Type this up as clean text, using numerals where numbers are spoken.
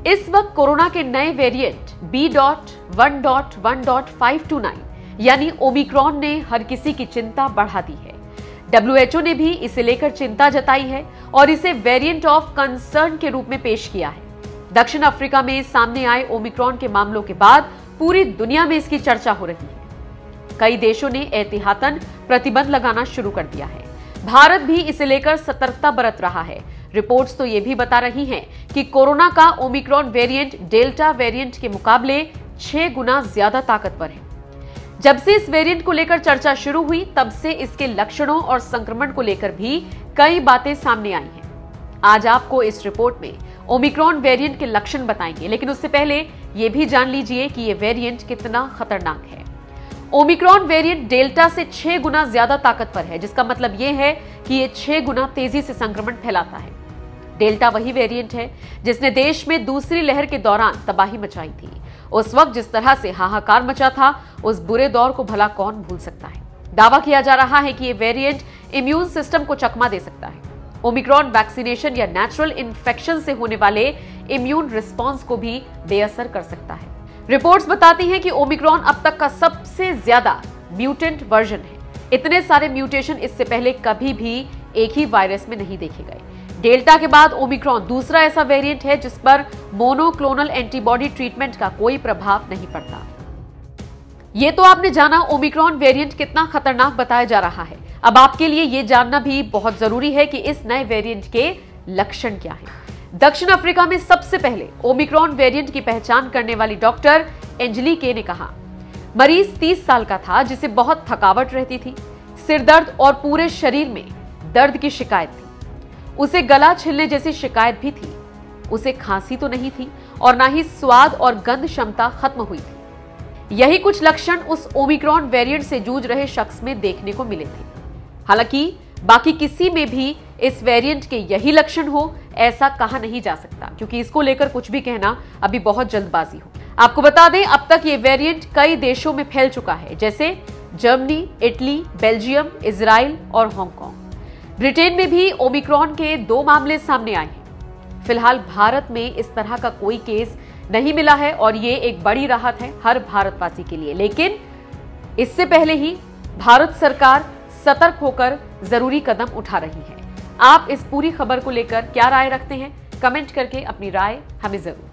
इस वक्त कोरोना के नए वेरिएंट B.1.1.529 यानी ओमिक्रॉन ने हर किसी की चिंता बढ़ा दी है। WHO ने भी इसे लेकर चिंता जताई है और इसे वेरिएंट ऑफ कंसर्न के रूप में पेश किया है। दक्षिण अफ्रीका में सामने आए ओमिक्रॉन के मामलों के बाद पूरी दुनिया में इसकी चर्चा हो रही है। कई देशों ने एहतियातन प्रतिबंध लगाना शुरू कर दिया है। भारत भी इसे लेकर सतर्कता बरत रहा है। रिपोर्ट्स तो ये भी बता रही हैं कि कोरोना का ओमिक्रॉन वेरिएंट डेल्टा वेरिएंट के मुकाबले 6 गुना ज्यादा ताकतवर है। जब से इस वेरिएंट को लेकर चर्चा शुरू हुई तब से इसके लक्षणों और संक्रमण को लेकर भी कई बातें सामने आई हैं। आज आपको इस रिपोर्ट में ओमिक्रॉन वेरिएंट के लक्षण बताएंगे, लेकिन उससे पहले यह भी जान लीजिए कि यह वेरिएंट कितना खतरनाक है। ओमिक्रॉन वेरिएंट डेल्टा से 6 गुना ज्यादा ताकतवर है, जिसका मतलब यह है कि यह 6 गुना तेजी से संक्रमण फैलाता है। डेल्टा वही वेरिएंट है जिसने देश में दूसरी लहर के दौरान तबाही मचाई थी। उस वक्त जिस तरह से हाहाकार मचा था, उस बुरे दौर को भला कौन भूल सकता है। दावा किया जा रहा है कि यह वेरिएंट इम्यून सिस्टम को चकमा दे सकता है। ओमिक्रॉन वैक्सीनेशन या नेचुरल इन्फेक्शन से होने वाले इम्यून रिस्पॉन्स को भी बेअसर कर सकता है। रिपोर्ट्स बताती हैं कि ओमिक्रॉन अब तक का सबसे ज्यादा म्यूटेंट वर्जन है। इतने सारे म्यूटेशन इससे पहले कभी भी एक ही वायरस में नहीं देखे गए। डेल्टा के बाद ओमिक्रॉन दूसरा ऐसा वेरिएंट है जिस पर मोनोक्लोनल एंटीबॉडी ट्रीटमेंट का कोई प्रभाव नहीं पड़ता। ये तो आपने जाना ओमिक्रॉन वेरिएंट कितना खतरनाक बताया जा रहा है। अब आपके लिए यह जानना भी बहुत जरूरी है कि इस नए वेरिएंट के लक्षण क्या हैं। दक्षिण अफ्रीका में सबसे पहले ओमिक्रॉन वेरिएंट की पहचान करने वाली डॉक्टर एंजेलिके ने कहा, मरीज 30 साल का था जिसे बहुत थकावट रहती थी, सिरदर्द और पूरे शरीर में दर्द की शिकायत थी। उसे गला छिलने जैसी शिकायत भी थी। उसे खांसी तो नहीं थी और ना ही स्वाद और गंध क्षमता खत्म हुई थी। यही कुछ लक्षण उस ओमिक्रॉन वेरिएंट से जूझ रहे शख्स में देखने को मिले थे। हालांकि बाकी किसी में भी इस वेरिएंट के यही लक्षण हो ऐसा कहा नहीं जा सकता, क्योंकि इसको लेकर कुछ भी कहना अभी बहुत जल्दबाजी हो। आपको बता दें, अब तक ये वेरिएंट कई देशों में फैल चुका है, जैसे जर्मनी, इटली, बेल्जियम, इजराइल और हांगकांग। ब्रिटेन में भी ओमिक्रॉन के 2 मामले सामने आए हैं। फिलहाल भारत में इस तरह का कोई केस नहीं मिला है और ये एक बड़ी राहत है हर भारतवासी के लिए। लेकिन इससे पहले ही भारत सरकार सतर्क होकर जरूरी कदम उठा रही है। आप इस पूरी खबर को लेकर क्या राय रखते हैं? कमेंट करके अपनी राय हमें जरूर